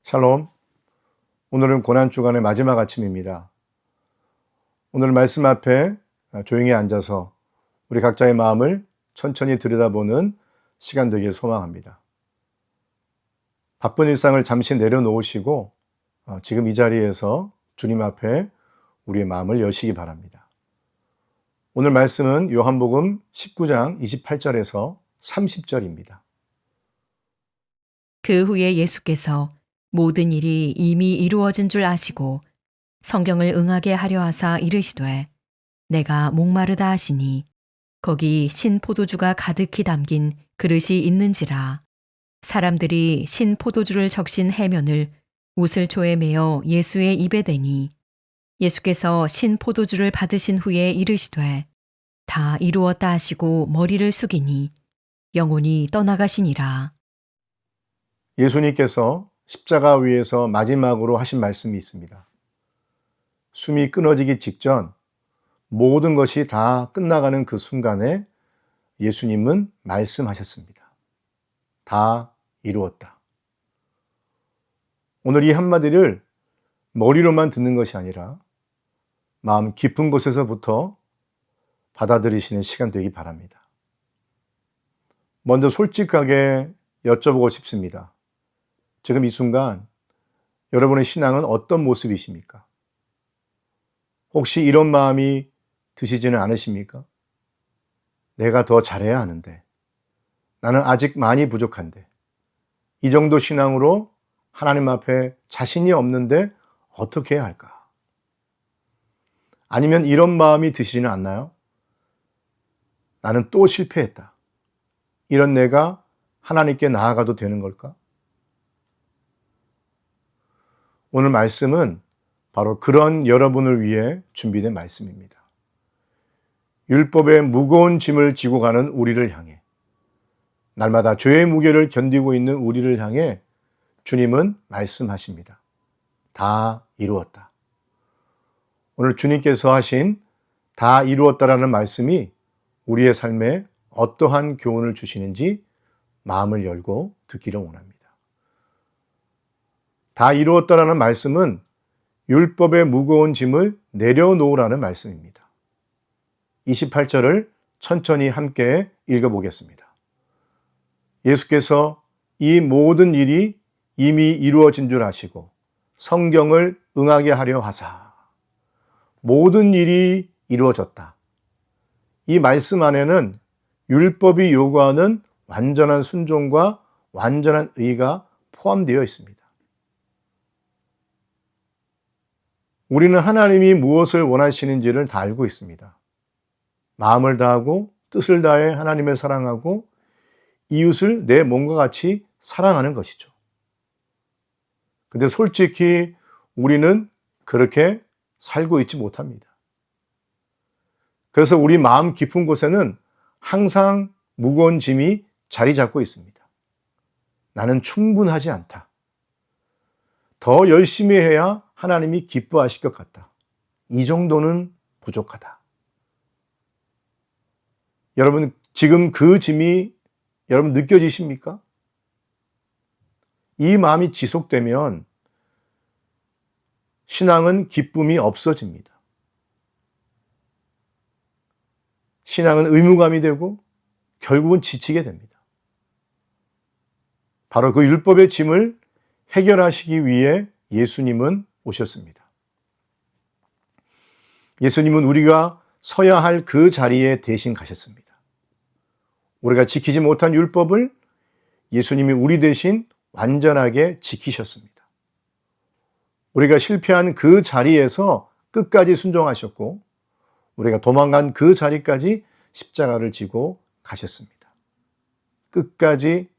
샬롬. 오늘은 고난주간의 마지막 아침입니다. 오늘 말씀 앞에 조용히 앉아서 우리 각자의 마음을 천천히 들여다보는 시간 되길 소망합니다. 바쁜 일상을 잠시 내려놓으시고 지금 이 자리에서 주님 앞에 우리의 마음을 여시기 바랍니다. 오늘 말씀은 요한복음 19장 28절에서 30절입니다. 그 후에 예수께서 모든 일이 이미 이루어진 줄 아시고 성경을 응하게 하려 하사 이르시되 내가 목마르다 하시니 거기 신 포도주가 가득히 담긴 그릇이 있는지라. 사람들이 신 포도주를 적신 해면을 우슬초에 매어 예수의 입에 대니 예수께서 신 포도주를 받으신 후에 이르시되 다 이루었다 하시고 머리를 숙이니 영혼이 떠나가시니라. 예수님께서 십자가 위에서 마지막으로 하신 말씀이 있습니다. 숨이 끊어지기 직전 모든 것이 다 끝나가는 그 순간에 예수님은 말씀하셨습니다. 다 이루었다. 오늘 이 한마디를 머리로만 듣는 것이 아니라 마음 깊은 곳에서부터 받아들이시는 시간 되기 바랍니다. 먼저 솔직하게 여쭤보고 싶습니다. 지금 이 순간 여러분의 신앙은 어떤 모습이십니까? 혹시 이런 마음이 드시지는 않으십니까? 내가 더 잘해야 하는데, 나는 아직 많이 부족한데, 이 정도 신앙으로 하나님 앞에 자신이 없는데 어떻게 해야 할까? 아니면 이런 마음이 드시지는 않나요? 나는 또 실패했다. 이런 내가 하나님께 나아가도 되는 걸까? 오늘 말씀은 바로 그런 여러분을 위해 준비된 말씀입니다. 율법의 무거운 짐을 지고 가는 우리를 향해, 날마다 죄의 무게를 견디고 있는 우리를 향해 주님은 말씀하십니다. 다 이루었다. 오늘 주님께서 하신 다 이루었다라는 말씀이 우리의 삶에 어떠한 교훈을 주시는지 마음을 열고 듣기를 원합니다. 다 이루었다라는 말씀은 율법의 무거운 짐을 내려놓으라는 말씀입니다. 28절을 천천히 함께 읽어보겠습니다. 예수께서 이 모든 일이 이미 이루어진 줄 아시고 성경을 응하게 하려 하사. 모든 일이 이루어졌다. 이 말씀 안에는 율법이 요구하는 완전한 순종과 완전한 의가 포함되어 있습니다. 우리는 하나님이 무엇을 원하시는지를 다 알고 있습니다. 마음을 다하고 뜻을 다해 하나님을 사랑하고 이웃을 내 몸과 같이 사랑하는 것이죠. 근데 솔직히 우리는 그렇게 살고 있지 못합니다. 그래서 우리 마음 깊은 곳에는 항상 무거운 짐이 자리 잡고 있습니다. 나는 충분하지 않다. 더 열심히 해야 하나님이 기뻐하실 것 같다. 이 정도는 부족하다. 여러분, 지금 그 짐이 여러분 느껴지십니까? 이 마음이 지속되면 신앙은 기쁨이 없어집니다. 신앙은 의무감이 되고 결국은 지치게 됩니다. 바로 그 율법의 짐을 해결하시기 위해 예수님은 오셨습니다. 예수님은 우리가 서야 할 그 자리에 대신 가셨습니다. 우리가 지키지 못한 율법을 예수님이 우리 대신 완전하게 지키셨습니다. 우리가 실패한 그 자리에서 끝까지 순종하셨고 우리가 도망간 그 자리까지 십자가를 지고 가셨습니다. 끝까지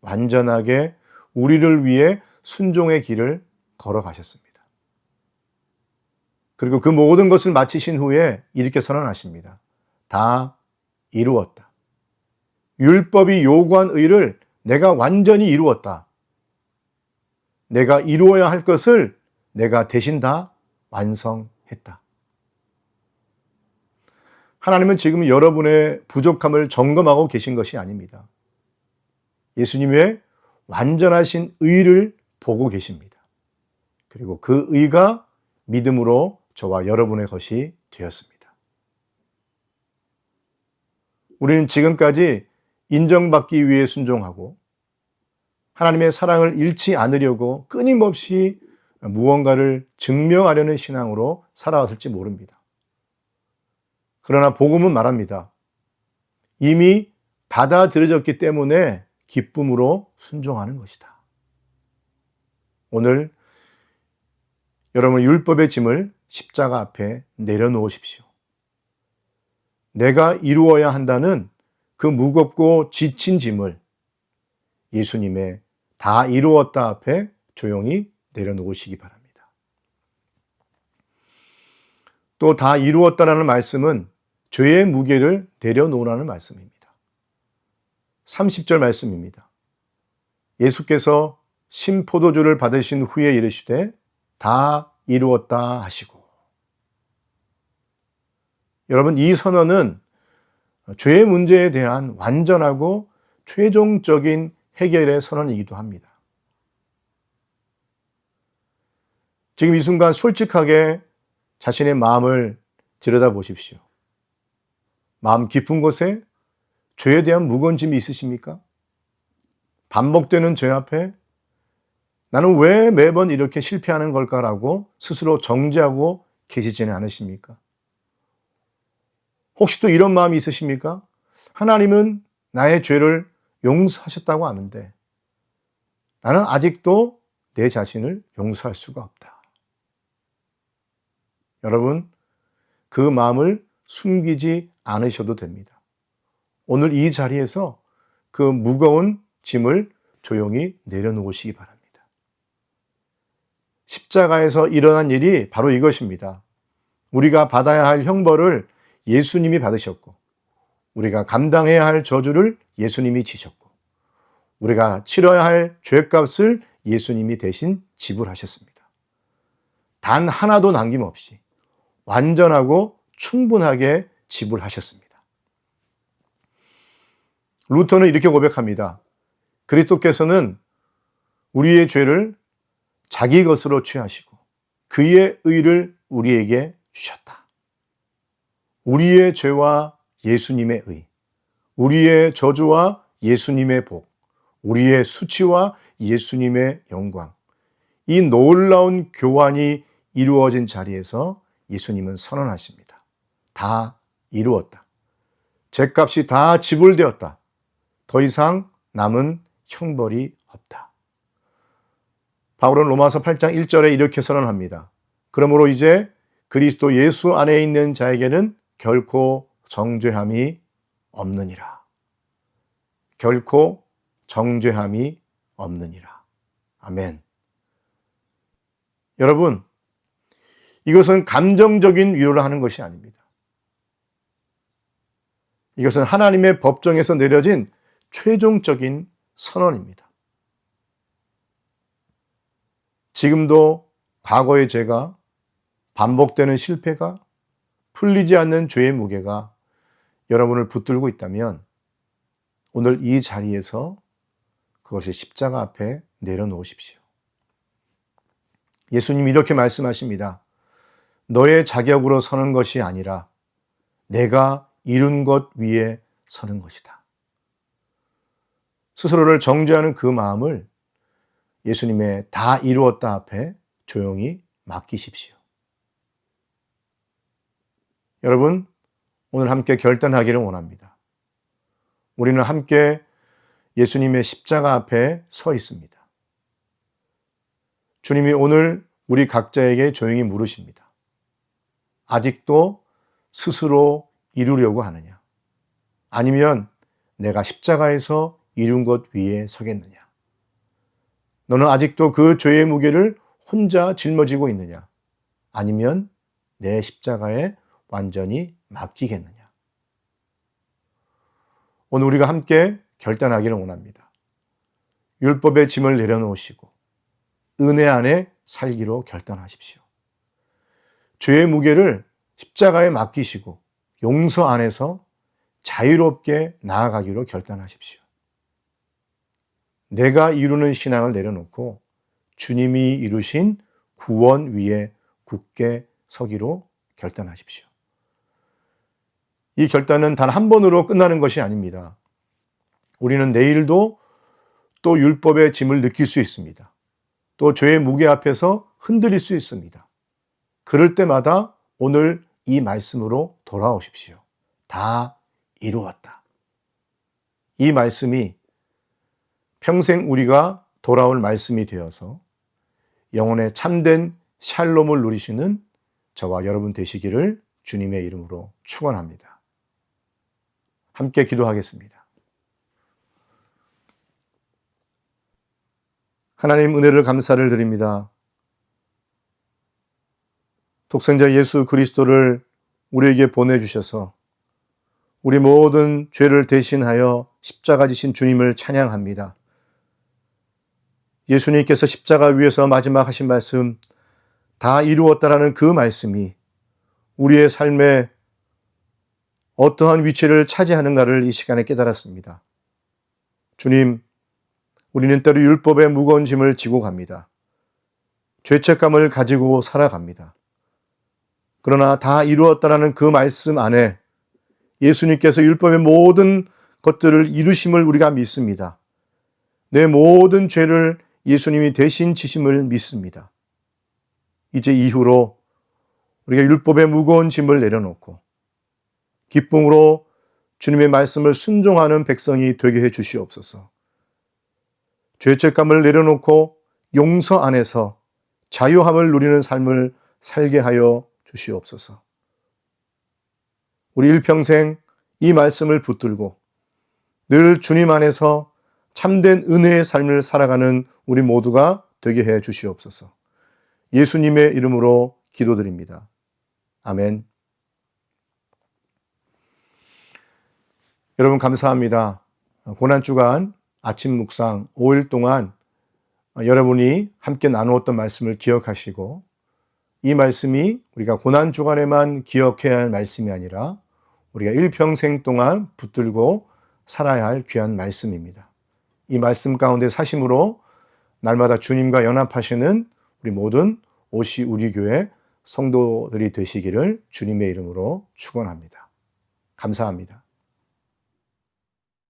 완전하게 우리를 위해 순종의 길을 걸어가셨습니다. 그리고 그 모든 것을 마치신 후에 이렇게 선언하십니다. 다 이루었다. 율법이 요구한 의를 내가 완전히 이루었다. 내가 이루어야 할 것을 내가 대신 다 완성했다. 하나님은 지금 여러분의 부족함을 점검하고 계신 것이 아닙니다. 예수님의 완전하신 의를 보고 계십니다. 그리고 그 의가 믿음으로 저와 여러분의 것이 되었습니다. 우리는 지금까지 인정받기 위해 순종하고 하나님의 사랑을 잃지 않으려고 끊임없이 무언가를 증명하려는 신앙으로 살아왔을지 모릅니다. 그러나 복음은 말합니다. 이미 받아들여졌기 때문에 기쁨으로 순종하는 것이다. 오늘 여러분 율법의 짐을 십자가 앞에 내려놓으십시오. 내가 이루어야 한다는 그 무겁고 지친 짐을 예수님의 다 이루었다 앞에 조용히 내려놓으시기 바랍니다. 또 다 이루었다라는 말씀은 죄의 무게를 내려놓으라는 말씀입니다. 30절 말씀입니다. 예수께서 신포도주를 받으신 후에 이르시되 다 이루었다 하시고. 여러분, 이 선언은 죄의 문제에 대한 완전하고 최종적인 해결의 선언이기도 합니다. 지금 이 순간 솔직하게 자신의 마음을 들여다보십시오. 마음 깊은 곳에 죄에 대한 무거운 짐이 있으십니까? 반복되는 죄 앞에 나는 왜 매번 이렇게 실패하는 걸까라고 스스로 정죄하고 계시지는 않으십니까? 혹시 또 이런 마음이 있으십니까? 하나님은 나의 죄를 용서하셨다고 하는데 나는 아직도 내 자신을 용서할 수가 없다. 여러분, 그 마음을 숨기지 않으셔도 됩니다. 오늘 이 자리에서 그 무거운 짐을 조용히 내려놓으시기 바랍니다. 십자가에서 일어난 일이 바로 이것입니다. 우리가 받아야 할 형벌을 예수님이 받으셨고, 우리가 감당해야 할 저주를 예수님이 지셨고, 우리가 치러야 할 죄값을 예수님이 대신 지불하셨습니다. 단 하나도 남김없이 완전하고 충분하게 지불하셨습니다. 루터는 이렇게 고백합니다. 그리스도께서는 우리의 죄를 자기 것으로 취하시고 그의 의를 우리에게 주셨다. 우리의 죄와 예수님의 의, 우리의 저주와 예수님의 복, 우리의 수치와 예수님의 영광, 이 놀라운 교환이 이루어진 자리에서 예수님은 선언하십니다. 다 이루었다. 죄값이 다 지불되었다. 더 이상 남은 형벌이 없다. 바울은 로마서 8장 1절에 이렇게 선언합니다. 그러므로 이제 그리스도 예수 안에 있는 자에게는 결코 정죄함이 없느니라. 결코 정죄함이 없느니라. 아멘. 여러분, 이것은 감정적인 위로를 하는 것이 아닙니다. 이것은 하나님의 법정에서 내려진 최종적인 선언입니다. 지금도 과거의 죄가, 반복되는 실패가, 풀리지 않는 죄의 무게가 여러분을 붙들고 있다면 오늘 이 자리에서 그것을 십자가 앞에 내려놓으십시오. 예수님이 이렇게 말씀하십니다. 너의 자격으로 서는 것이 아니라 내가 이룬 것 위에 서는 것이다. 스스로를 정죄하는 그 마음을 예수님의 다 이루었다 앞에 조용히 맡기십시오. 여러분, 오늘 함께 결단하기를 원합니다. 우리는 함께 예수님의 십자가 앞에 서 있습니다. 주님이 오늘 우리 각자에게 조용히 물으십니다. 아직도 스스로 이루려고 하느냐? 아니면 내가 십자가에서 이룬 것 위에 서겠느냐? 너는 아직도 그 죄의 무게를 혼자 짊어지고 있느냐? 아니면 내 십자가에 완전히 맡기겠느냐? 오늘 우리가 함께 결단하기를 원합니다. 율법의 짐을 내려놓으시고 은혜 안에 살기로 결단하십시오. 죄의 무게를 십자가에 맡기시고 용서 안에서 자유롭게 나아가기로 결단하십시오. 내가 이루는 신앙을 내려놓고 주님이 이루신 구원 위에 굳게 서기로 결단하십시오. 이 결단은 단 한 번으로 끝나는 것이 아닙니다. 우리는 내일도 또 율법의 짐을 느낄 수 있습니다. 또 죄의 무게 앞에서 흔들릴 수 있습니다. 그럴 때마다 오늘 이 말씀으로 돌아오십시오. 다 이루었다. 이 말씀이 평생 우리가 돌아올 말씀이 되어서 영혼의 참된 샬롬을 누리시는 저와 여러분 되시기를 주님의 이름으로 축원합니다. 함께 기도하겠습니다. 하나님 은혜를 감사를 드립니다. 독생자 예수 그리스도를 우리에게 보내주셔서 우리 모든 죄를 대신하여 십자가 지신 주님을 찬양합니다. 예수님께서 십자가 위에서 마지막 하신 말씀, 다 이루었다라는 그 말씀이 우리의 삶에 어떠한 위치를 차지하는가를 이 시간에 깨달았습니다. 주님, 우리는 때로 율법의 무거운 짐을 지고 갑니다. 죄책감을 가지고 살아갑니다. 그러나 다 이루었다라는 그 말씀 안에 예수님께서 율법의 모든 것들을 이루심을 우리가 믿습니다. 내 모든 죄를 예수님이 대신 지심을 믿습니다. 이제 이후로 우리가 율법의 무거운 짐을 내려놓고 기쁨으로 주님의 말씀을 순종하는 백성이 되게 해 주시옵소서. 죄책감을 내려놓고 용서 안에서 자유함을 누리는 삶을 살게 하여 주시옵소서. 우리 일평생 이 말씀을 붙들고 늘 주님 안에서 참된 은혜의 삶을 살아가는 우리 모두가 되게 해 주시옵소서. 예수님의 이름으로 기도드립니다. 아멘. 여러분 감사합니다. 고난주간 아침 묵상 5일 동안 여러분이 함께 나누었던 말씀을 기억하시고 이 말씀이 우리가 고난주간에만 기억해야 할 말씀이 아니라 우리가 일평생 동안 붙들고 살아야 할 귀한 말씀입니다. 이 말씀 가운데 사심으로 날마다 주님과 연합하시는 우리 모든 오시 우리 교회 성도들이 되시기를 주님의 이름으로 축원합니다. 감사합니다.